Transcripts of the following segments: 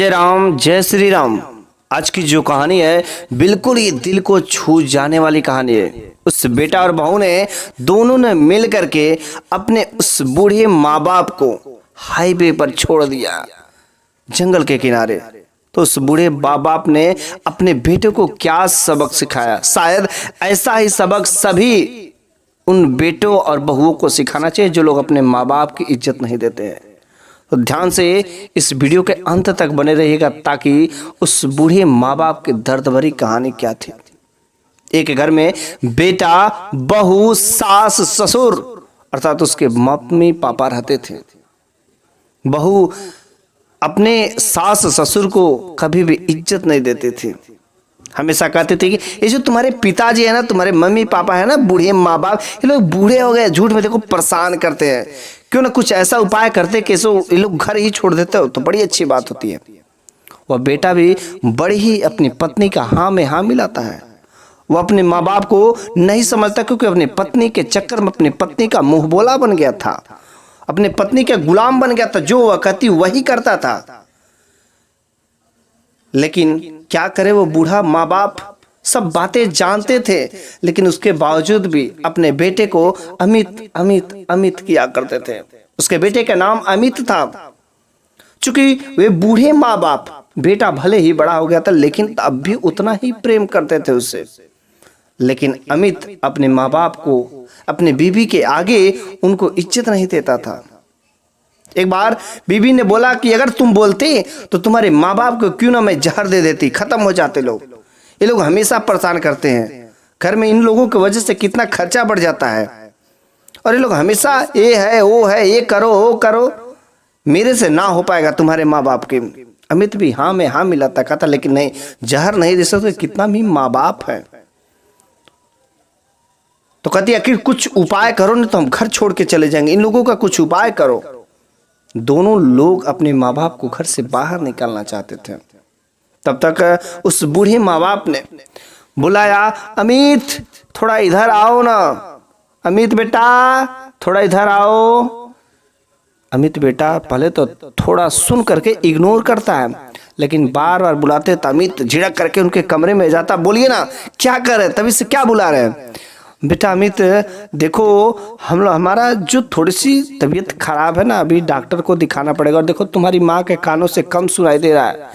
जय राम, जय श्री राम। आज की जो कहानी है बिल्कुल ये दिल को छू जाने वाली कहानी है। उस बेटा और बहू ने दोनों ने मिल करके अपने उस बूढ़े माँ बाप को हाईवे पर छोड़ दिया, जंगल के किनारे। तो उस बूढ़े माँ बाप ने अपने बेटे को क्या सबक सिखाया, शायद ऐसा ही सबक सभी उन बेटों और बहुओं को सिखाना चाहिए जो लोग अपने माँ बाप की इज्जत नहीं देते हैं। तो ध्यान से इस वीडियो के अंत तक बने रहिएगा ताकि उस बूढ़े माँ बाप की दर्द भरी कहानी क्या थी। एक घर में बेटा, बहू, सास, ससुर अर्थात उसके मम्मी पापा रहते थे। बहू अपने सास ससुर को कभी भी इज्जत नहीं देते थे। हमेशा कहते थे कि ये जो तुम्हारे पिताजी है ना, तुम्हारे मम्मी पापा है ना, बूढ़े माँ बाप, ये लोग बूढ़े हो गए, झूठ में देखो परेशान करते हैं, क्यों ना कुछ ऐसा उपाय करते कि ये लोग घर ही छोड़ देते हो तो बड़ी अच्छी बात होती है। वह बेटा भी बड़ी ही अपनी पत्नी का हाँ में हाँ मिलाता है। वह अपने माँ बाप को नहीं समझता क्योंकि अपनी पत्नी के चक्कर में अपनी पत्नी का मुंह बोला बन गया था, अपने पत्नी के गुलाम बन गया था, जो वह कहती वही करता था। लेकिन क्या करे, वो बूढ़ा माँ बाप सब बातें जानते थे, लेकिन उसके बावजूद भी अपने बेटे को अमित अमित अमित किया करते थे। उसके बेटे का नाम अमित था। चूंकि वे बूढ़े माँ बाप, बेटा भले ही बड़ा हो गया था लेकिन अब भी उतना ही प्रेम करते थे उससे। लेकिन अमित अपने माँ बाप को, अपने बीवी के आगे उनको इज्जत नहीं देता था। एक बार बीबी ने बोला कि अगर तुम बोलते तो तुम्हारे माँ बाप को क्यों ना मैं जहर दे देती, खत्म हो जाते लोग। ये लोग हमेशा परेशान करते हैं, घर में इन लोगों की वजह से कितना खर्चा बढ़ जाता है, और ये लोग हमेशा ये है वो है, ये करो वो करो, मेरे से ना हो पाएगा तुम्हारे माँ बाप के। अमित भी हाँ में हाँ मिलाता, कहता लेकिन नहीं, जहर नहीं दे सकते, कितना भी माँ बाप है। तो कहती आखिर कुछ उपाय करो, नहीं तो हम घर छोड़ के चले जाएंगे, इन लोगों का कुछ उपाय करो। दोनों लोग अपने माँ बाप को घर से बाहर निकालना चाहते थे। तब तक उस बूढ़े माँ बाप ने बुलाया, अमित थोड़ा इधर आओ ना, अमित बेटा थोड़ा इधर आओ। अमित बेटा पहले तो थोड़ा सुन करके इग्नोर करता है, लेकिन बार बार बुलाते तो अमित झिड़क करके उनके कमरे में जाता, बोलिए ना क्या कर रहे, तभी से क्या बुला रहे हैं। बेटा अमित देखो, हमारा जो थोड़ी सी तबीयत खराब है ना, अभी डॉक्टर को दिखाना पड़ेगा, और देखो तुम्हारी माँ के कानों से कम सुनाई दे रहा है,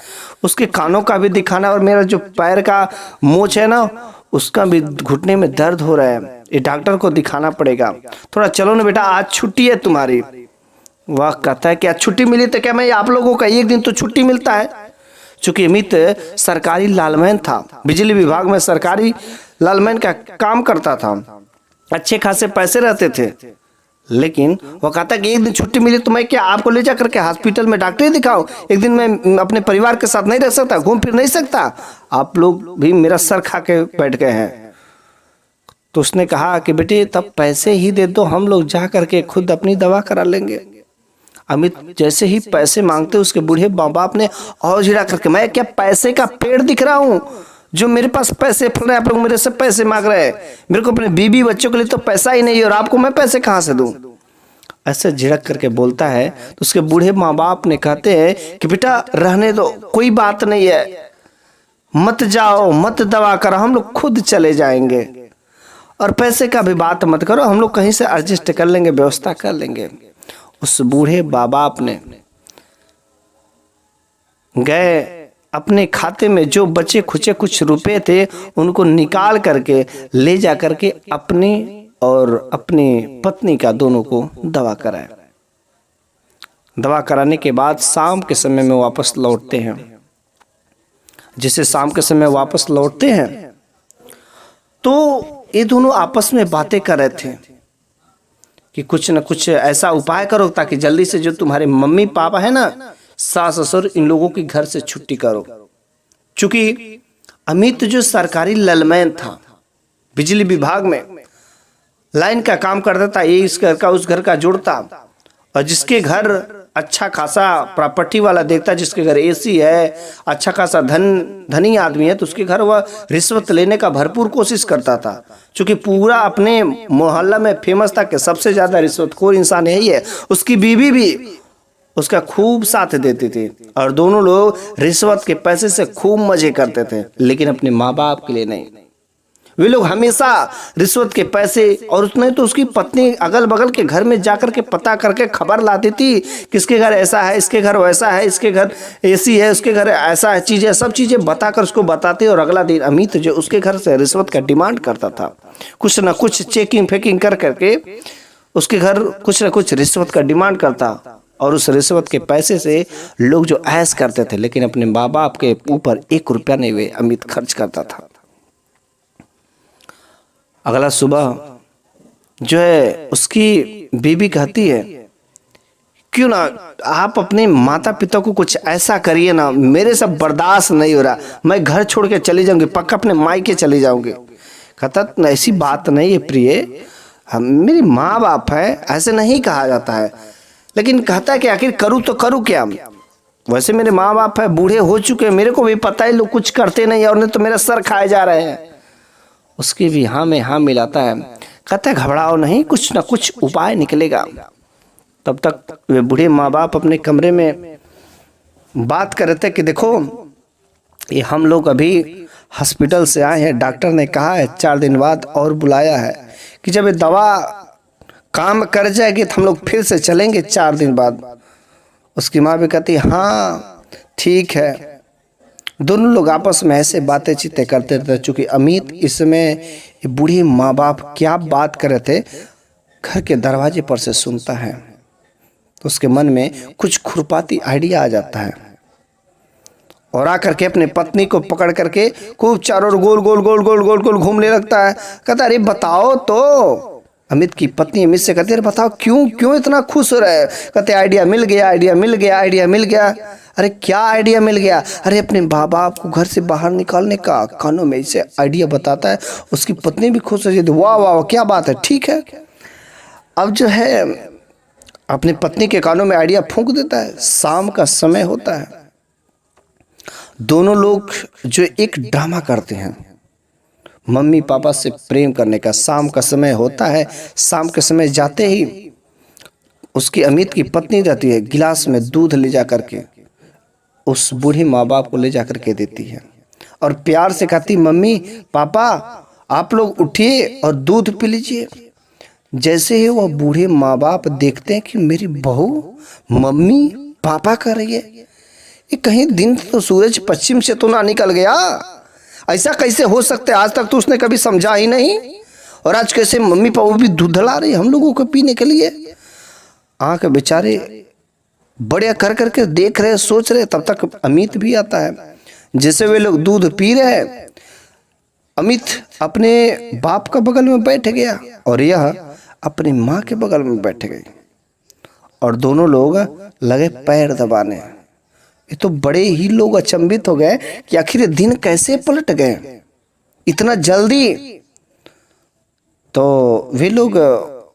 उसके कानों का भी दिखाना, और मेरा जो पैर का मोच है ना उसका भी घुटने में दर्द हो रहा है, ये डॉक्टर को दिखाना पड़ेगा, थोड़ा चलो ना बेटा, आज छुट्टी है तुम्हारी। वह कहता है कि आज छुट्टी मिली तो क्या मैं आप लोगों का एक दिन तो छुट्टी मिलता है। चूंकि अमित सरकारी लालमैन था, बिजली विभाग में सरकारी लालमैन का काम करता था, अच्छे खासे पैसे रहते थे, लेकिन वो कहता कि एक दिन छुट्टी मिली तो मैं क्या आपको ले जा करके हॉस्पिटल में डॉक्टर दिखाऊं, एक दिन मैं अपने परिवार के साथ नहीं रह सकता, घूम फिर नहीं सकता, आप लोग भी मेरा सर खा के बैठ गए हैं। तो उसने कहा कि बेटे तब पैसे ही दे दो, हम लोग जा करके खुद अपनी दवा करा लेंगे। अमित जैसे ही पैसे मांगते उसके बूढ़े माँ बाप ने और झिड़ा करके, मैं क्या पैसे का पेड़ दिख रहा हूँ जो मेरे पास पैसे फल रहे हैं, आप लोग मेरे से पैसे मांग रहे हैं, मेरे को अपने बीबी बच्चों के लिए तो पैसा ही नहीं है, और आपको मैं पैसे कहाँ से दूं। ऐसे झिड़क करके बोलता है। तो उसके बूढ़े माँ बाप ने कहते हैं कि बेटा रहने दो, कोई बात नहीं है, मत जाओ, मत दवा करो, हम लोग खुद चले जाएंगे, और पैसे का भी बात मत करो, हम लोग कहीं से एडजस्ट कर लेंगे, व्यवस्था कर लेंगे। उस बूढ़े माँ बाप ने गए अपने खाते में जो बचे खुचे कुछ रुपए थे उनको निकाल करके ले जा करके अपनी और अपनी पत्नी का दोनों को दवा कराया। दवा कराने के बाद शाम के समय में वापस लौटते हैं। जिसे शाम के समय वापस लौटते हैं तो ये दोनों आपस में बातें कर रहे थे कि कुछ न कुछ ऐसा उपाय करो ताकि जल्दी से जो तुम्हारे मम्मी पापा है ना, सास ससुर, इन लोगों की घर से छुट्टी करो। चूंकि अमित जो सरकारी लालमैन था, बिजली विभाग में लाइन का काम करता था, ये इस घर का उस घर का जोड़ता, और जिसके घर अच्छा खासा प्रॉपर्टी वाला देखता, जिसके घर एसी है, अच्छा खासा धनी आदमी है, तो उसके घर वह रिश्वत लेने का भरपूर कोशिश करता था। क्योंकि पूरा अपने मोहल्ला में फेमस था कि सबसे ज्यादा रिश्वतखोर इंसान यही है। उसकी बीवी भी उसका खूब साथ देते थे और दोनों लोग रिश्वत के पैसे से खूब मजे करते थे, लेकिन अपने माँ बाप के लिए नहीं। वे लोग हमेशा रिश्वत के पैसे, और उसने तो उसकी पत्नी अगल बगल के घर में जाकर के पता करके खबर लाती थी, किसके घर ऐसा है, इसके घर वैसा है, इसके घर एसी है, उसके घर ऐसा है, चीज़ें सब चीज़ें बताकर उसको बताते। और अगला दिन अमित जो उसके घर से रिश्वत का डिमांड करता था, कुछ ना कुछ चेकिंग फेकिंग कर करके उसके घर कुछ ना कुछ रिश्वत का डिमांड करता, और उस रिश्वत के पैसे से लोग जो ऐश करते थे, लेकिन अपने माँ बाप के ऊपर 1 रुपया नहीं वे अमित खर्च करता था। अगला सुबह जो है उसकी बीबी कहती है, क्यों ना आप अपने माता पिता को कुछ ऐसा करिए ना, मेरे से बर्दाश्त नहीं हो रहा, मैं घर छोड़ के चली जाऊंगी, पक्का अपने मायके चली जाऊंगी। कहता ऐसी बात नहीं है प्रिय, हम मेरी माँ बाप है, ऐसे नहीं कहा जाता है। लेकिन कहता है कि आखिर करूँ तो करूँ क्या, वैसे मेरे माँ बाप है, बूढ़े हो चुके हैं, मेरे को भी पता है लोग कुछ करते नहीं और नहीं तो मेरा सर खाए जा रहे हैं। उसकी भी हाँ में हाँ मिलाता है, कहता है घबराओ नहीं, कुछ ना कुछ उपाय निकलेगा। तब तक वे बूढ़े माँ बाप अपने कमरे में बात कर रहे थे कि देखो ये हम लोग अभी हॉस्पिटल से आए हैं, डॉक्टर ने कहा है 4 दिन बाद और बुलाया है कि जब ये दवा काम कर जाएगी तो हम लोग फिर से चलेंगे 4 दिन बाद। उसकी माँ भी कहती हाँ ठीक है। दोनों लोग आपस में ऐसे बातें चीतें करते रहते, चूँकि अमित इसमें ये बूढ़ी माँ बाप क्या बात कर रहे थे घर के दरवाजे पर से सुनता है, तो उसके मन में कुछ खुरपाती आइडिया आ जाता है और आकर के अपने पत्नी को पकड़ करके खूब चारों ओर गोल गोल गोल गोल गोल गोल घूमने लगता है। कहता अरे बताओ तो। अमित की पत्नी अमित से कहती है बताओ क्यों क्यों इतना खुश हो रहे? कहते आइडिया मिल गया, आइडिया मिल गया, आइडिया मिल गया। अरे क्या आइडिया मिल गया? अरे अपने माँ बाप को घर से बाहर निकालने का। कानों में इसे आइडिया बताता है, उसकी पत्नी भी खुश हो जाती है, वाह वाह क्या बात है, ठीक है। अब जो है अपनी पत्नी के कानों में आइडिया फूंक देता है। शाम का समय होता है, दोनों लोग जो एक ड्रामा करते हैं मम्मी पापा से प्रेम करने का। शाम का समय होता है, शाम के समय जाते ही उसकी अमित की पत्नी रहती है, गिलास में दूध ले जा करके उस बूढ़े माँ बाप को ले जा करके देती है और प्यार से कहती मम्मी पापा आप लोग उठिए और दूध पी लीजिए। जैसे ही वह बूढ़े माँ बाप देखते हैं कि मेरी बहू मम्मी पापा कर रही है, ये कहीं दिन तो सूरज पश्चिम से तो ना निकल गया, ऐसा कैसे हो सकता है? आज तक तो उसने कभी समझा ही नहीं, और आज कैसे मम्मी पापा भी दूध ला रही हम लोगों को पीने के लिए। आंख बेचारे बड़े कर करके देख रहे, सोच रहे। तब तक अमित भी आता है। जैसे वे लोग दूध पी रहे हैं, अमित अपने बाप का बगल में बैठ गया और यह अपनी माँ के बगल में बैठ गई और दोनों लोग लगे पैर दबाने। ये तो बड़े ही लोग अचंभित हो गए कि आखिर ये दिन कैसे पलट गए इतना जल्दी। तो वे लोग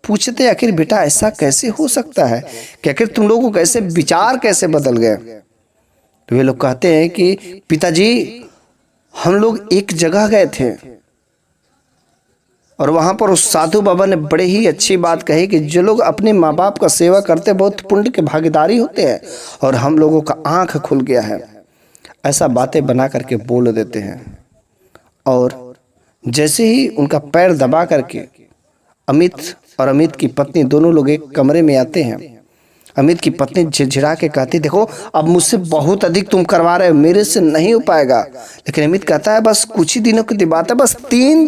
पूछते आखिर बेटा ऐसा कैसे हो सकता है कि आखिर तुम लोगों को कैसे विचार कैसे बदल गए? तो वे लोग कहते हैं कि पिताजी हम लोग एक जगह गए थे और वहां पर उस साधु बाबा ने बड़े ही अच्छी बात कही कि जो लोग अपने माँ बाप का सेवा करते बहुत पुण्य के भागीदारी होते हैं और हम लोगों का आंख खुल गया है। ऐसा बातें बना करके बोल देते हैं और जैसे ही उनका पैर दबा करके अमित और अमित की पत्नी दोनों लोग एक कमरे में आते हैं। अमित की पत्नी झिड़झिड़ा के कहती देखो अब मुझसे बहुत अधिक तुम करवा रहे हो, मेरे से नहीं हो पाएगा। लेकिन अमित कहता है बस कुछ ही दिनों की बात है, बस 3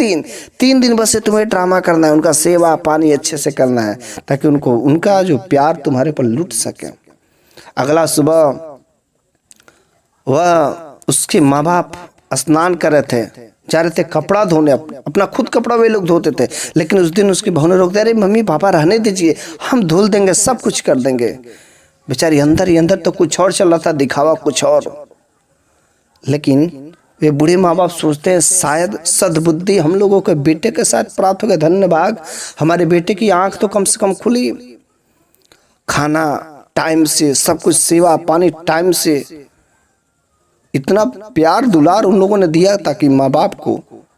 दिन बस तुम्हें ड्रामा करना है, उनका सेवा पानी अच्छे से करना है ताकि उनको उनका जो प्यार तुम्हारे पर लुट सके। अगला सुबह वह उसके माँ बाप स्नान कर रहे थे, जा रहे थे कपड़ा धोने, अपना खुद कपड़ा वे लोग धोते थे। लेकिन उस दिन उसकी बहू ने रोक दिया, अरे मम्मी पापा रहने दीजिए, हम धुल देंगे, सब कुछ कर देंगे। बेचारी अंदर ही अंदर तो कुछ और चल रहा था, दिखावा कुछ और। लेकिन वे बूढ़े माँ बाप सोचते हैं शायद सद्बुद्धि हम लोगों के बेटे के साथ प्राप्त हो गया, धन्य भाग, हमारे बेटे की आंख तो कम से कम खुली। खाना टाइम से, सब कुछ सेवा पानी टाइम से, इतना प्यार दुलार उन लोगों ने दिया ताकि माँ बाप को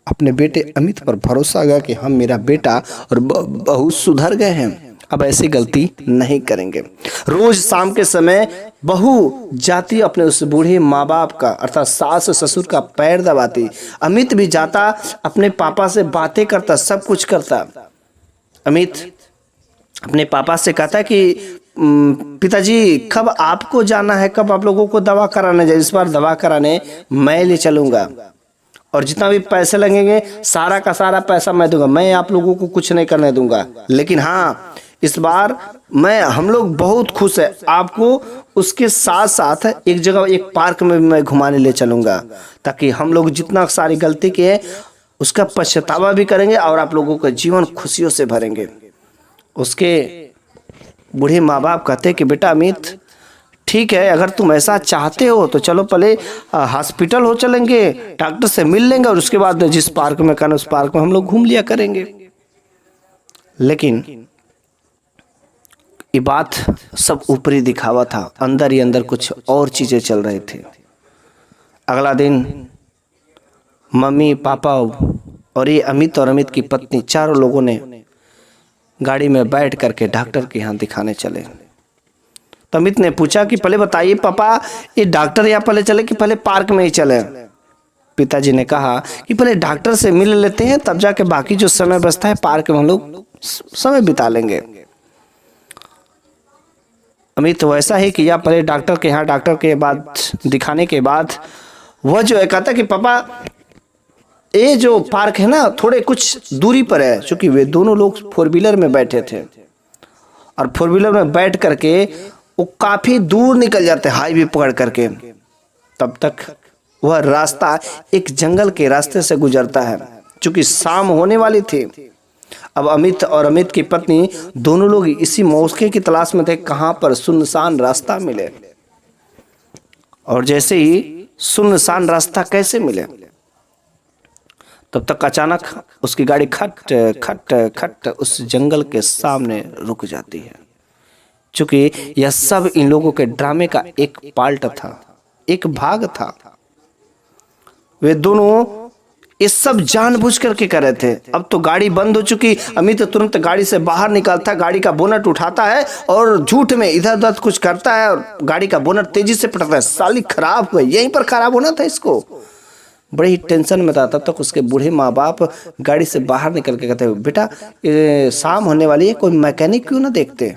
अपने बेटे अमित पर भरोसा गया कि हम मेरा बेटा और बहू सुधर गए हैं, अब ऐसी गलती नहीं करेंगे। रोज शाम के समय बहू जाती अपने उस बूढ़े माँ बाप का अर्थात सास ससुर का पैर दबाती। अमित भी जाता अपने पापा से बातें करता, सब कुछ करता। अमित अपने पापा से कहता है कि पिताजी कब आपको जाना है, कब आप लोगों को दवा कराने जाए, इस बार दवा कराने मैं ले चलूंगा और जितना भी पैसे लगेंगे सारा का सारा पैसा मैं दूंगा, मैं आप लोगों को कुछ नहीं करने दूंगा। लेकिन हाँ, इस बार हम लोग बहुत खुश है, आपको उसके साथ साथ एक जगह एक पार्क में मैं घुमाने ले चलूंगा, ताकि हम लोग जितना सारी गलती की है उसका पछतावा भी करेंगे और आप लोगों का जीवन खुशियों से भरेंगे। उसके बूढ़े माँ बाप कहते कि बेटा अमित, ठीक है, अगर तुम ऐसा चाहते हो तो चलो पहले हॉस्पिटल हो चलेंगे, डॉक्टर से मिल लेंगे और उसके बाद जिस पार्क में करना उस पार्क में हम लोग घूम लिया करेंगे। लेकिन ये बात सब ऊपरी दिखावा था, अंदर ही अंदर कुछ और चीजें चल रहे थे। अगला दिन मम्मी पापा और ये अमित और अमित की पत्नी चारों लोगों ने गाड़ी में बैठ करके डॉक्टर के यहाँ दिखाने चले। तो अमित ने पूछा कि पहले बताइए पापा, ये डॉक्टर यहाँ पहले चले कि पहले पार्क में ही चले? पिताजी ने कहा कि पहले डॉक्टर से मिल लेते हैं, तब जाके बाकी जो समय बचता है पार्क में हम लोग समय बिता लेंगे। अमित वैसा ही किया, पहले डॉक्टर के यहाँ, डॉक्टर के बाद दिखाने के बाद वह जो है कहता कि पापा ये जो पार्क है ना थोड़े कुछ दूरी पर है, क्योंकि वे दोनों लोग फोर व्हीलर में बैठे थे और फोर व्हीलर में बैठ करके वो काफी दूर निकल जाते हाईवे पकड़ करके। तब तक वह रास्ता एक जंगल के रास्ते से गुजरता है, क्योंकि शाम होने वाली थी। अब अमित और अमित की पत्नी दोनों लोग इसी मौके की तलाश में थे, कहां पर सुनसान रास्ता मिले। और जैसे ही सुनसान रास्ता कैसे मिले, तब तक अचानक उसकी गाड़ी खट खट खट उस जंगल के सामने रुक जाती है। क्योंकि यह सब इन लोगों के ड्रामे का एक पार्ट था, एक भाग था। वे दोनों ये सब जानबूझ करके कर रहे थे। अब तो गाड़ी बंद हो चुकी, अमित तुरंत गाड़ी से बाहर निकलता, गाड़ी का बोनट उठाता है और झूठ में इधर उधर कुछ करता है और गाड़ी का बोनट तेजी से पटकता है। साली खराब हुआ, यहीं पर खराब होना था इसको। बड़े ही टेंशन में था। तब तक उसके बूढ़े माँ बाप गाड़ी से बाहर निकल के कहते बेटा शाम होने वाली है, कोई मैकेनिक क्यों ना देखते?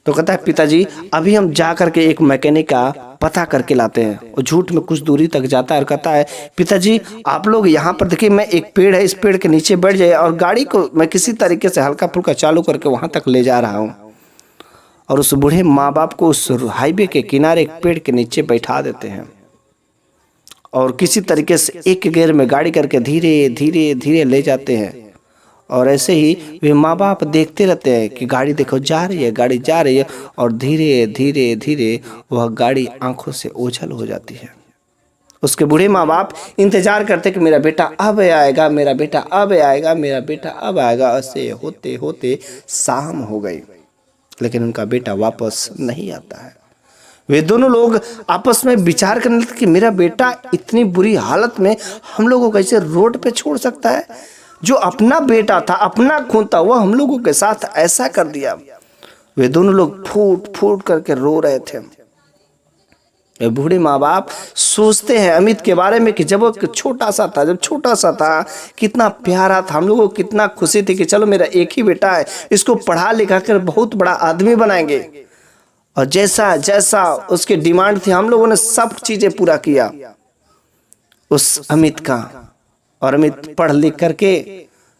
तो कहता है पिताजी अभी हम जा करके एक मैकेनिक का पता करके लाते हैं। और झूठ में कुछ दूरी तक जाता है और कहता है पिताजी आप लोग यहाँ पर देखिए, मैं एक पेड़ है, इस पेड़ के नीचे बैठ जाए और गाड़ी को मैं किसी तरीके से हल्का फुल्का चालू करके वहां तक ले जा रहा हूँ। और उस बूढ़े माँ बाप को उस हाईवे के किनारे एक पेड़ के नीचे बैठा देते हैं और किसी तरीके से एक गियर में गाड़ी करके धीरे धीरे धीरे ले जाते हैं। और ऐसे ही वे माँ बाप देखते रहते हैं कि गाड़ी देखो जा रही है, गाड़ी जा रही है, और धीरे धीरे धीरे वह गाड़ी आंखों से ओझल हो जाती है। उसके बूढ़े माँ बाप इंतजार करते कि मेरा बेटा अब आएगा, मेरा बेटा अब आएगा, मेरा बेटा अब आएगा। ऐसे होते होते शाम हो गई, लेकिन उनका बेटा वापस नहीं आता है। वे दोनों लोग आपस में विचार करने लगते कि मेरा बेटा इतनी बुरी हालत में हम लोगों को कैसे रोड पे छोड़ सकता है? जो अपना बेटा था, अपना खून था, वह हम लोगों के साथ ऐसा कर दिया। वे दोनों लोग फूट फूट करके रो रहे थे। वे बूढ़े माँ बाप सोचते हैं अमित के बारे में कि जब वो छोटा सा था कितना प्यारा था, हम लोगों को कितना खुशी थी कि चलो मेरा एक ही बेटा है, इसको पढ़ा लिखा कर बहुत बड़ा आदमी बनाएंगे। और जैसा जैसा उसकी डिमांड थी हम लोगों ने सब चीजें पूरा किया उस अमित का। और अमित पढ़ लिख करके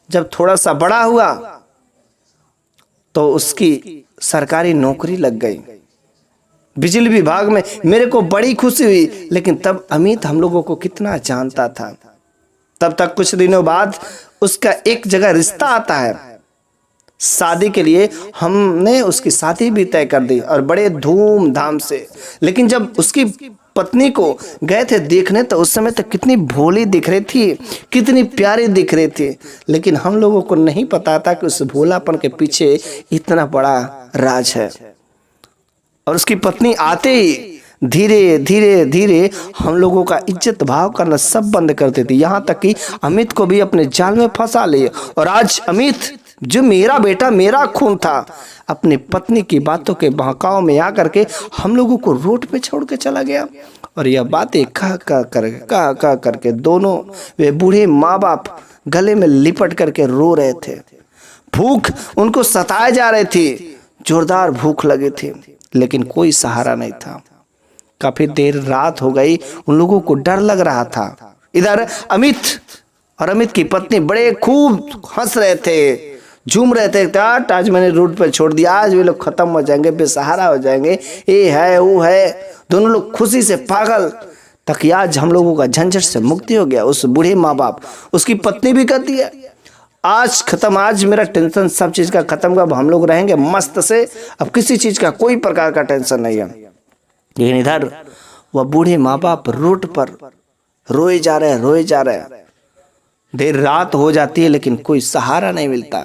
जब थोड़ा सा बड़ा हुआ तो उसकी सरकारी नौकरी लग गई बिजली विभाग में। मेरे को बड़ी खुशी हुई, लेकिन तब अमित हम लोगों को कितना जानता था। तब तक कुछ दिनों बाद उसका एक जगह रिश्ता आता है शादी के लिए। हमने उसकी शादी भी तय कर दी और बड़े धूमधाम से। लेकिन जब उसकी पत्नी को गए थे देखने तो उस समय तक कितनी भोली दिख रही थी, कितनी प्यारी दिख रही थी। लेकिन हम लोगों को नहीं पता था कि उस भोलापन के पीछे इतना बड़ा राज है। और उसकी पत्नी आते ही धीरे धीरे धीरे हम लोगों का इज्जत भाव करना सब बंद कर देती, यहाँ तक कि अमित को भी अपने जाल में फंसा लिए। और आज अमित जो मेरा बेटा मेरा खून था, अपनी पत्नी की बातों के बहकाव में आकर के हम लोगों को रोड पे छोड़ के चला गया। और यह बातें कह करके दोनों वे बूढ़े माँ बाप गले में लिपट करके रो रहे थे। भूख उनको सताए जा रही थी, जोरदार भूख लगी थी, लेकिन कोई सहारा नहीं था। काफी देर रात हो गई, उन लोगों को डर लग रहा था। इधर अमित और अमित की पत्नी बड़े खूब हंस रहे थे, झूम रहे थे। आज मैंने रोड पर छोड़ दिया, आज वे लोग खत्म हो जाएंगे, बेसहारा हो जाएंगे, ये है वो है। दोनों लोग खुशी से पागल, ताकि आज हम लोगों का झंझट से मुक्ति हो गया। उस बूढ़े माँ बाप, उसकी पत्नी भी कहती है आज खत्म, आज मेरा टेंशन सब चीज का खत्म, अब हम लोग रहेंगे मस्त से, अब किसी चीज का कोई प्रकार का टेंशन नहीं है। लेकिन इधर वह बूढ़े माँ बाप रोड पर रोए जा रहे हैं। देर रात हो जाती है लेकिन कोई सहारा नहीं मिलता।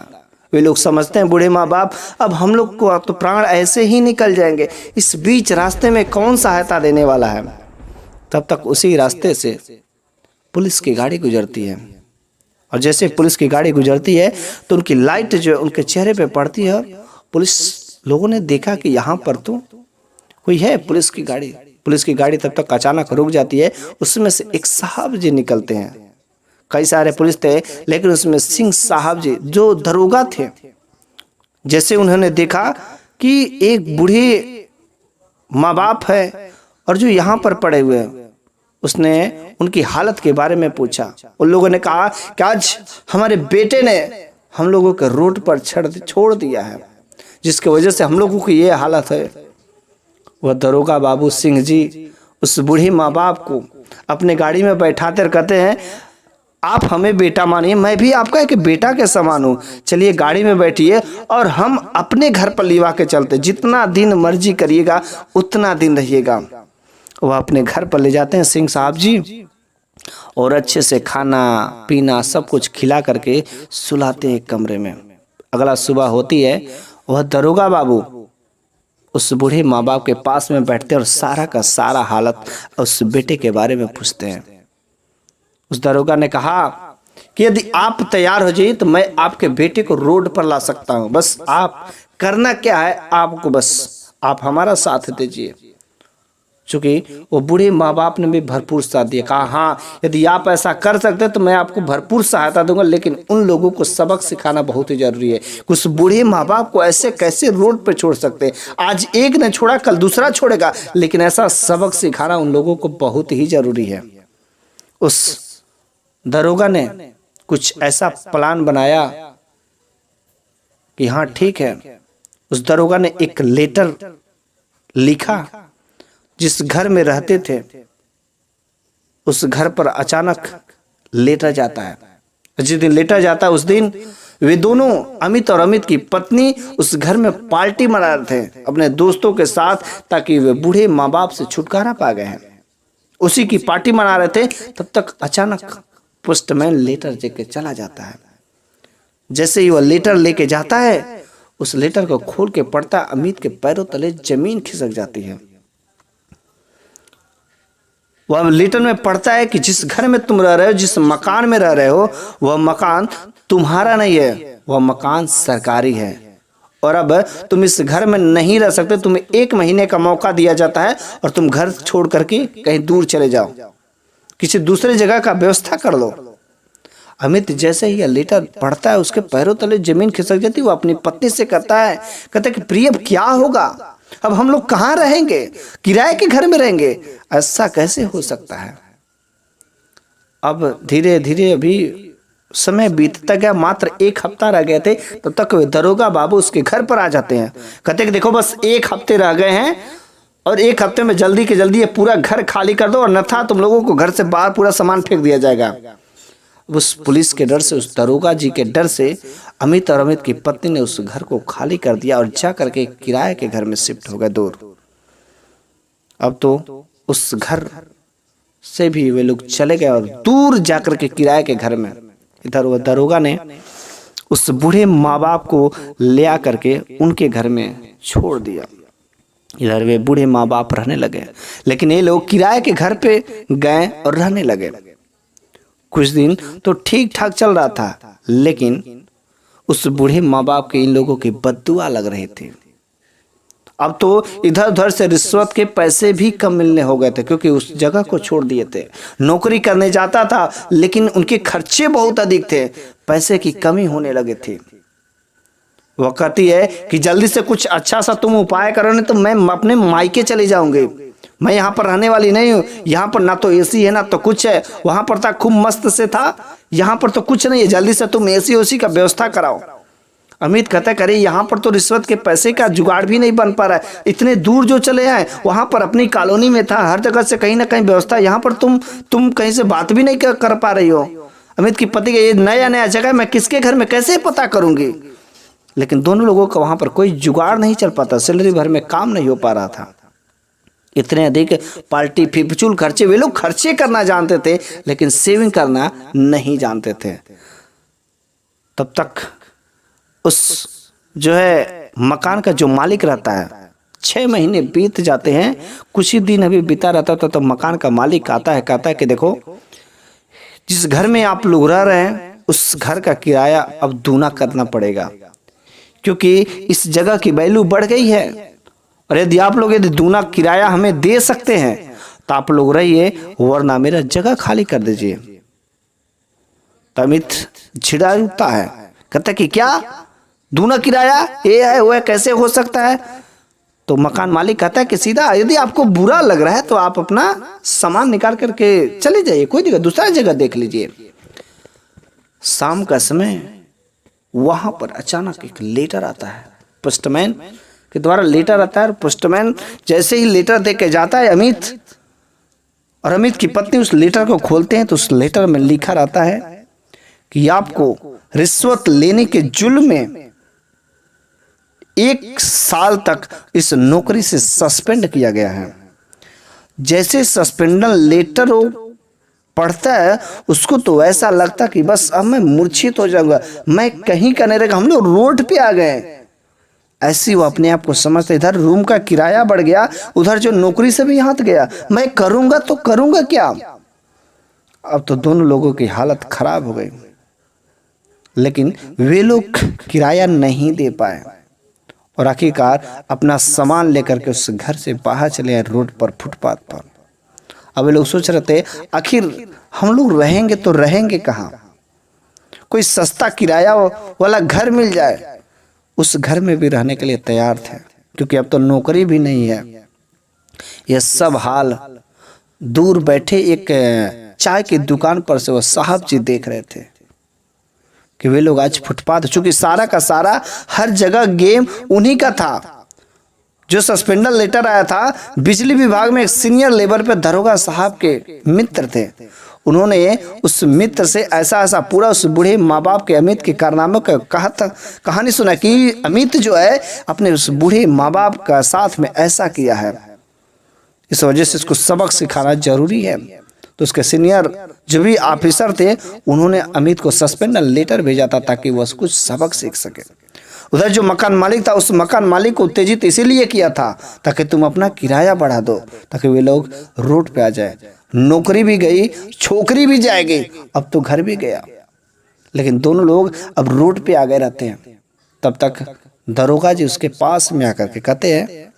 वे लोग समझते हैं बूढ़े माँ बाप अब हम लोग को तो प्राण ऐसे ही निकल जाएंगे, इस बीच रास्ते में कौन सहायता देने वाला है। तब तक उसी रास्ते से पुलिस की गाड़ी गुजरती है, और जैसे पुलिस की गाड़ी गुजरती है तो उनकी लाइट जो है उनके चेहरे पे पड़ती है। पुलिस लोगों ने देखा कि यहाँ पर तो कोई है पुलिस की गाड़ी। पुलिस की गाड़ी तब तक अचानक रुक जाती है। उसमें से एक साहब जी निकलते हैं। कई सारे पुलिस थे लेकिन उसमें सिंह साहब जी जो दरोगा थे, जैसे उन्होंने देखा कि एक बूढ़े माँ बाप है और जो यहाँ पर पड़े हुए हैं, उसने उनकी हालत के बारे में पूछा। उन लोगों ने कहा कि आज हमारे बेटे ने हम लोगों के रोड पर छोड़ दिया है, जिसकी वजह से हम लोगों की ये हालत है। वह दरोगा बाबू सिंह जी उस बूढ़े माँ बाप को अपने गाड़ी में बैठाते कहते हैं आप हमें बेटा मानिए, मैं भी आपका एक बेटा के समान हूँ, चलिए गाड़ी में बैठिए और हम अपने घर पर लिवा के चलते, जितना दिन मर्जी करिएगा उतना दिन रहिएगा। वह अपने घर पर ले जाते हैं सिंह साहब जी, और अच्छे से खाना पीना सब कुछ खिला करके सुलाते हैं कमरे में। अगला सुबह होती है, वह दरोगा बाबू उस बूढ़े माँ बाप के पास में बैठते हैं और सारा का सारा हालत उस बेटे के बारे में पूछते हैं। उस दरोगा ने कहा कि यदि आप तैयार हो जाइए तो मैं आपके बेटे को रोड पर ला सकता हूं, बस आप करना क्या है, आपको बस आप हमारा साथ दीजिए। चूंकि वो बूढ़े माँ बाप ने भी भरपूर साथ दिया। कहा हाँ यदि आप ऐसा कर सकते तो मैं आपको भरपूर सहायता दूंगा, लेकिन उन लोगों को सबक सिखाना बहुत ही जरूरी है। कुछ बूढ़े माँ बाप को ऐसे कैसे रोड पे छोड़ सकते, आज एक ने छोड़ा कल दूसरा छोड़ेगा, लेकिन ऐसा सबक सिखाना उन लोगों को बहुत ही जरूरी है। उस दरोगा ने कुछ ऐसा प्लान बनाया कि हाँ ठीक है। उस दरोगा ने एक लेटर लिखा, जिस घर में रहते थे उस घर पर अचानक लेटर जाता है। जिस दिन लेटर जाता है उस दिन वे दोनों अमित और अमित की पत्नी उस घर में पार्टी मना रहे थे अपने दोस्तों के साथ, ताकि वे बूढ़े माँ बाप से छुटकारा पा गए हैं। उसी की पार्टी मना रहे थे, तब तक अचानक पोस्टमैन लेटर लेके चला जाता है। जैसे ही वह लेटर लेके जाता है, उस लेटर को खोल के पढ़ता, अमित के पैरों तले जमीन खिसक जाती है। वह लेटर में पढ़ता है कि जिस घर में तुम रह रहे हो, जिस मकान में रह रहे हो, वह मकान तुम्हारा नहीं है, वह मकान सरकारी है, और अब तुम इस घर में नहीं रह सकते। तुम्हें 1 महीने का मौका दिया जाता है और तुम घर छोड़ करके कहीं दूर चले जाओ, किसी दूसरे जगह का व्यवस्था कर लो। अमित जैसे ही यह लेटर पढ़ता है, उसके पैरों तले जमीन खिसक जाती है। वो अपनी पत्नी से कहता है कि प्रिय अब क्या होगा, अब हम लोग कहाँ रहेंगे, किराए के घर में रहेंगे, ऐसा कैसे हो सकता है। अब धीरे धीरे अभी समय बीतता गया, मात्र 1 हफ्ता रह गए थे, तब तक वे दरोगा बाबू उसके घर पर आ जाते हैं। कहते कि देखो बस 1 हफ्ते रह गए हैं और 1 हफ्ते में जल्दी के जल्दी ये पूरा घर खाली कर दो, और अन्यथा तुम लोगों को घर से बाहर पूरा सामान फेंक दिया जाएगा। उस पुलिस के डर से, उस दरोगा जी के डर से अमित और अमित की पत्नी ने उस घर को खाली कर दिया और जा करके किराए के घर में शिफ्ट हो गए दूर। अब तो उस घर से भी वे लोग चले गए और दूर जाकर के किराए के घर में, इधर वह दरोगा ने उस बूढ़े माँ बाप को ले आकर के उनके घर में छोड़ दिया। इधर वे बूढ़े माँ बाप रहने लगे, लेकिन ये लोग किराए के घर पे गए और रहने लगे। कुछ दिन तो ठीक ठाक चल रहा था, लेकिन उस बूढ़े माँ बाप के इन लोगों की बद्दुआ लग रहे थे। अब तो इधर उधर से रिश्वत के पैसे भी कम मिलने हो गए थे, क्योंकि उस जगह को छोड़ दिए थे। नौकरी करने जाता था लेकिन उनके खर्चे बहुत अधिक थे, पैसे की कमी होने लगे थे। वह कहती है कि जल्दी से कुछ अच्छा सा तुम उपाय करो, नहीं तो मैं अपने मायके चले जाऊंगी। मैं यहाँ पर रहने वाली नहीं हूँ। यहाँ पर ना तो एसी है ना तो कुछ है। वहां पर था खूब मस्त से था, यहाँ पर तो कुछ नहीं है। जल्दी से तुम एसी ओसी का व्यवस्था कराओ। अमित कहता करे यहाँ पर तो रिश्वत के पैसे का जुगाड़ भी नहीं बन पा रहा है। इतने दूर जो चले आए, वहां पर अपनी कॉलोनी में था, हर जगह से कहीं ना कहीं व्यवस्था, यहाँ पर तुम कहीं से बात भी नहीं कर पा रही हो। अमित की पति का ये नया नया जगह, मैं किसके घर में कैसे पता करूंगी। लेकिन दोनों लोगों का वहां पर कोई जुगाड़ नहीं चल पाता, सैलरी भर में काम नहीं हो पा रहा था। इतने अधिक पार्टी फिजूल खर्चे, वे लोग खर्चे करना जानते थे लेकिन सेविंग करना नहीं जानते थे। तब तक उस जो है मकान का जो मालिक रहता है, 6 महीने बीत जाते हैं, कुछ ही दिन अभी बीता रहता था, तो मकान का मालिक आता है, कहता है कि देखो जिस घर में आप लोग रह रहे हैं उस घर का किराया अब दूना करना पड़ेगा, क्योंकि इस जगह की वैल्यू बढ़ गई है। और यदि आप लोग यदि दूना किराया हमें दे सकते हैं तो आप लोग रहिए, वरना मेरा जगह खाली कर दीजिए। तो अमित छिड़ा उठता है, कहता है कि क्या दूना किराया, ये है वो है, कैसे हो सकता है। तो मकान मालिक कहता है कि सीधा, यदि आपको बुरा लग रहा है तो आप अपना सामान निकाल करके चले जाइए, कोई दिक्कत, दूसरा जगह देख लीजिए। शाम का समय वहां पर अचानक एक लेटर आता है, पोस्टमैन के द्वारा लेटर आता है। पोस्टमैन जैसे ही लेटर दे के जाता है अमित और अमित की पत्नी उस लेटर को खोलते हैं, तो उस लेटर में लिखा रहता है कि आपको रिश्वत लेने के जुल्म में 1 साल तक इस नौकरी से सस्पेंड किया गया है। जैसे सस्पेंडन लेटर पढ़ता है उसको तो ऐसा लगता कि बस अब मैं मूर्छित हो जाऊंगा, मैं कहीं का नहीं रहेगा, हम लोग रोड पे आ गए। ऐसी वो अपने आप को समझते, इधर रूम का किराया बढ़ गया, उधर जो नौकरी से भी हाथ गया, मैं करूंगा तो करूंगा क्या। अब तो दोनों लोगों की हालत खराब हो गई। लेकिन वे लोग किराया नहीं दे पाए और आखिरकार अपना सामान लेकर के उस घर से बाहर चले आए, रोड पर, फुटपाथ पर। अब वे लोग सोच रहे थे आखिर हम लोग रहेंगे तो रहेंगे कहाँ, कोई सस्ता किराया वाला घर मिल जाए। उस घर में भी रहने के लिए तैयार थे, क्योंकि अब तो नौकरी भी नहीं है। यह सब हाल दूर बैठे एक चाय की दुकान पर से वो साहब जी देख रहे थे कि वे लोग आज फुटपाथ, चूंकि सारा का सारा हर जगह गेम उन्हीं का था। जो सस्पेंडर लेटर आया था, बिजली विभाग में एक सीनियर लेवल पे दरोगा साहब के मित्र थे। उन्होंने उस मित्र से ऐसा ऐसा पूरा उस बूढ़े माँ बाप के अमित के कारनामों का कहानी सुना कि अमित जो है अपने उस बूढ़े माँ बाप का साथ में ऐसा किया है, इस वजह से इसको सबक सिखाना जरूरी है। तो उसके सीनियर जो भी ऑफिसर थे उन्होंने अमित को सस्पेंडर लेटर भेजा था ताकि वह कुछ सबक सीख सके। उधर जो मकान मालिक था, उस मकान मालिक को उत्तेजित इसीलिए किया था ताकि तुम अपना किराया बढ़ा दो, ताकि वे लोग रोड पे आ जाए। नौकरी भी गई, छोकरी भी जाएगी, अब तो घर भी गया, लेकिन दोनों लोग अब रोड पे आ गए रहते हैं। तब तक दरोगा जी उसके पास में आकर के कहते हैं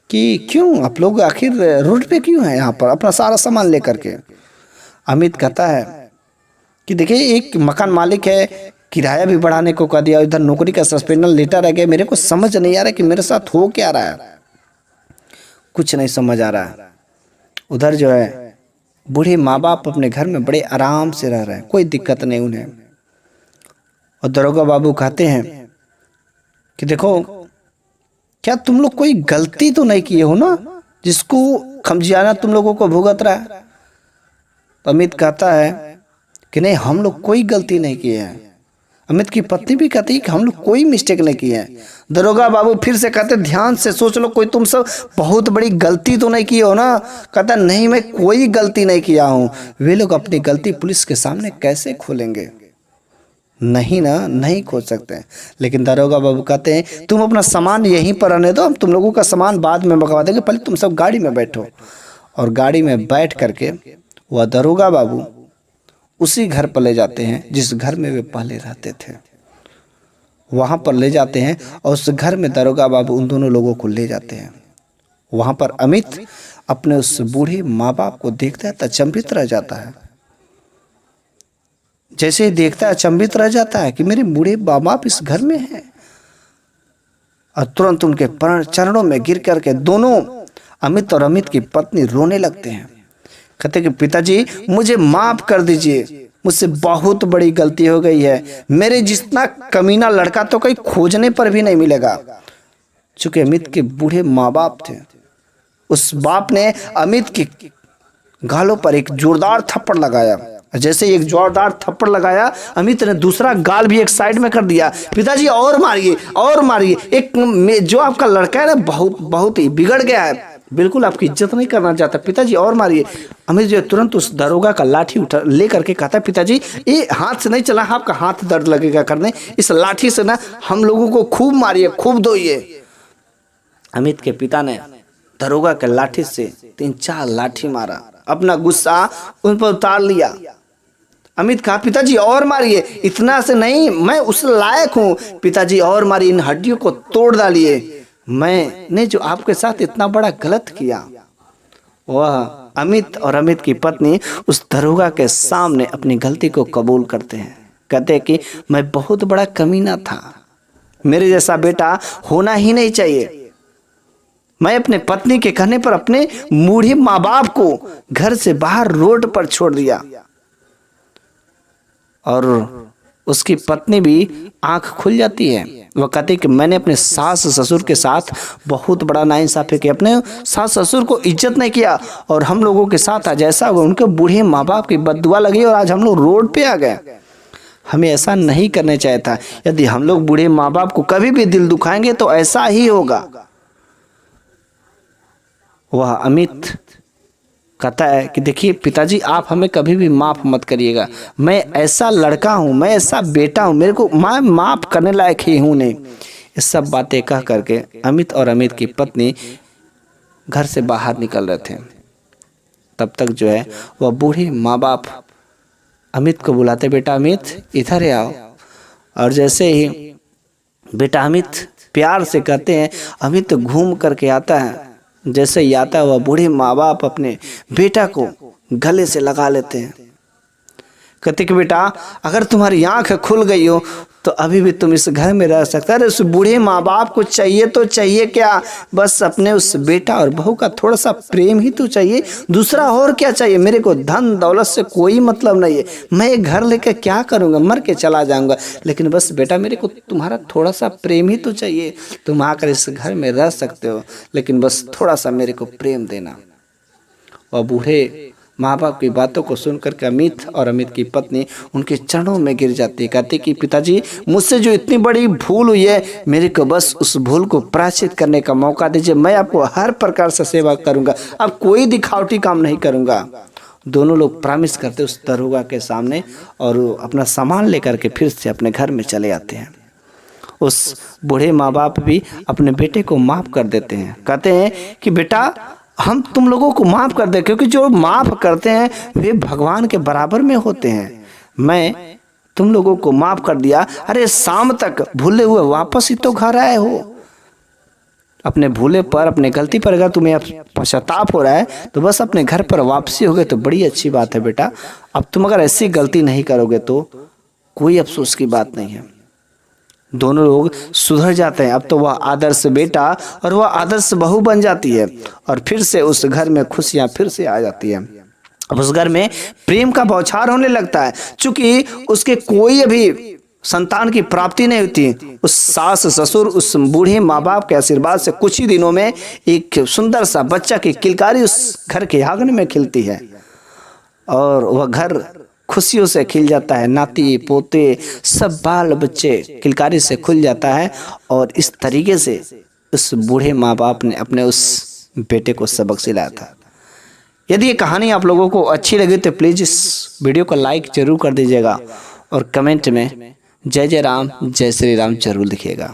कि क्यों आप लोग आखिर रोड पे क्यों हैं यहाँ पर अपना सारा सामान लेकर के। अमित कहता है कि देखिए एक मकान मालिक है, किराया भी बढ़ाने को कह दिया, इधर नौकरी का सस्पेंशन लेटर आ गया, मेरे को समझ नहीं आ रहा कि मेरे साथ हो क्या रहा है, कुछ नहीं समझ आ रहा है। उधर जो है बूढ़े माँ बाप अपने घर में बड़े आराम से रह रहे हैं, कोई दिक्कत नहीं उन्हें। और दरोगा बाबू कहते हैं कि देखो क्या तुम लोग कोई गलती तो नहीं किए हो ना जिसको खमजियाना तुम लोगों को भुगत रहा है। अमित कहता है कि नहीं हम लोग कोई गलती नहीं किए हैं। अमित की पत्नी भी कहती है कि हम लोग कोई मिस्टेक नहीं किए हैं। दरोगा बाबू फिर से कहते ध्यान से सोच लो, कोई तुम सब बहुत बड़ी गलती तो नहीं की हो ना। कहता नहीं मैं कोई गलती नहीं किया हूँ। वे लोग अपनी गलती पुलिस के सामने कैसे खोलेंगे, नहीं ना, नहीं खोज सकते। लेकिन दरोगा बाबू कहते हैं तुम अपना सामान यहीं पर रहने दो, हम तुम लोगों का सामान बाद में मंगवा देंगे, पहले तुम सब गाड़ी में बैठो। और गाड़ी में बैठ करके वह दरोगा बाबू उसी घर पर ले जाते हैं जिस घर में वे पहले रहते थे। वहाँ पर ले जाते हैं और उस घर में दरोगा बाबू उन दोनों लोगों को ले जाते हैं। वहाँ पर अमित अपने उस बूढ़े माँ बाप को देखता है तो अचंभित रह जाता है। जैसे ही देखता है अचंभित रह जाता है कि मेरे बूढ़े माँ बाप इस घर में हैं, और तुरंत उनके चरणों में गिर करके दोनों अमित और अमित की पत्नी रोने लगते हैं। कहते कि पिताजी मुझे माफ कर दीजिए, मुझसे बहुत बड़ी गलती हो गई है, मेरे जितना कमीना लड़का तो कहीं खोजने पर भी नहीं मिलेगा। चूंकि अमित के बूढ़े माँ बाप थे, उस बाप ने अमित के गालों पर एक जोरदार थप्पड़ लगाया। जैसे एक जोरदार थप्पड़ लगाया, अमित ने दूसरा गाल भी एक साइड में कर दिया। पिताजी और मारिए और मारिए, एक जो आपका लड़का है ना बहुत ही बिगड़ गया है, बिल्कुल आपकी इज्जत नहीं करना चाहता, पिताजी और मारिए। अमित जो तुरंत उस दरोगा का लाठी उठा ले करके कहता है पिताजी ये हाथ से नहीं चला, आपका हाथ दर्द लगेगा करने, इस लाठी से ना हम लोगों को खूब मारिए, खूब धोइए। अमित के पिता ने दरोगा के लाठी से 3-4 लाठी मारा, अपना गुस्सा उन पर उतार लिया। अमित कहा पिताजी और मारिए, इतना से नहीं, मैं उस लायक हूँ, पिताजी और मारिए, इन हड्डियों को तोड़ डालिए, मैंने जो आपके साथ इतना बड़ा गलत किया। वह अमित और अमित की पत्नी उस दरोगा के सामने अपनी गलती को कबूल करते हैं। कहते हैं कि मैं बहुत बड़ा कमीना था, मेरे जैसा बेटा होना ही नहीं चाहिए। मैं अपने पत्नी के कहने पर अपने बूढ़े माँ बाप को घर से बाहर रोड पर छोड़ दिया। और उसकी पत्नी भी आंख खुल जाती है। वह कहती कि मैंने अपने सास ससुर के साथ बहुत बड़ा नाइंसाफी किया, अपने सास ससुर को इज्जत नहीं किया, और हम लोगों के साथ आज ऐसा हुआ, उनके बूढ़े माँ बाप की बद्दुआ लगी और आज हम लोग रोड पे आ गए। हमें ऐसा नहीं करना चाहिए था। यदि हम लोग बूढ़े माँ बाप को कभी भी दिल दुखाएंगे तो ऐसा ही होगा। वह अमित कहता है कि देखिए पिताजी आप हमें कभी भी माफ मत करिएगा, मैं ऐसा लड़का हूँ, मैं ऐसा बेटा हूँ, मेरे को मैं माफ करने लायक ही हूँ नहीं। ये सब बातें कह करके अमित और अमित की पत्नी घर से बाहर निकल रहे थे। तब तक जो है वह बूढ़े माँ बाप अमित को बुलाते, बेटा अमित इधर आओ। और जैसे ही बेटा अमित प्यार से कहते हैं, अमित घूम करके आता है। जैसे ही आता है वह बूढ़े माँ बाप अपने बेटा को गले से लगा लेते हैं। कहते कि बेटा अगर तुम्हारी आंख खुल गई हो तो अभी भी तुम इस घर में रह सकते। अरे उस बूढ़े माँ बाप को चाहिए तो चाहिए क्या, बस अपने उस बेटा और बहू का थोड़ा सा प्रेम ही तो चाहिए, दूसरा और क्या चाहिए। मेरे को धन दौलत से कोई मतलब नहीं है, मैं ये घर लेकर क्या करूँगा, मर के चला जाऊँगा, लेकिन बस बेटा मेरे को तुम्हारा थोड़ा सा प्रेम ही तो चाहिए। तुम आकर इस घर में रह सकते हो, लेकिन बस थोड़ा सा मेरे को प्रेम देना। और बूढ़े माँ बाप की बातों को सुनकर के अमित और अमित की पत्नी उनके चरणों में गिर जाती है। कहती कि पिताजी मुझसे जो इतनी बड़ी भूल हुई है, मेरे को बस उस भूल को प्रायश्चित करने का मौका दीजिए, मैं आपको हर प्रकार से सेवा करूंगा, अब कोई दिखावटी काम नहीं करूंगा। दोनों लोग प्रॉमिस करते उस दरोगा के सामने और अपना सामान लेकर के फिर से अपने घर में चले आते हैं। उस बूढ़े माँ बाप भी अपने बेटे को माफ कर देते हैं। कहते हैं कि बेटा हम तुम लोगों को माफ़ कर दे, क्योंकि जो माफ़ करते हैं वे भगवान के बराबर में होते हैं। मैं तुम लोगों को माफ़ कर दिया। अरे शाम तक भूले हुए वापस ही तो घर आए हो। अपने भूले पर, अपने गलती पर अगर तुम्हें पश्चाताप हो रहा है तो बस अपने घर पर वापसी हो गए तो बड़ी अच्छी बात है बेटा। अब तुम अगर ऐसी गलती नहीं करोगे तो कोई अफसोस की बात नहीं है। दोनों लोग सुधर जाते हैं। अब तो वह आदर्श बेटा और वह आदर्श बहू बन जाती है और फिर से उस घर में खुशियां फिर से आ जाती है। अब उस घर में प्रेम का बौछार होने लगता है। चूंकि उसके कोई अभी संतान की प्राप्ति नहीं होती, उस सास ससुर उस बूढ़े माँ बाप के आशीर्वाद से कुछ ही दिनों में एक सुंदर सा बच्चा की किलकारी उस घर के आंगन में खिलती है और वह घर खुशियों से खिल जाता है। नाती पोते सब बाल बच्चे किलकारी से खुल जाता है और इस तरीके से उस बूढ़े माँ बाप ने अपने उस बेटे को सबक सिलाया था। यदि ये कहानी आप लोगों को अच्छी लगी तो प्लीज़ इस वीडियो को लाइक जरूर कर दीजिएगा और कमेंट में जय जय राम जय श्री राम जरूर लिखिएगा।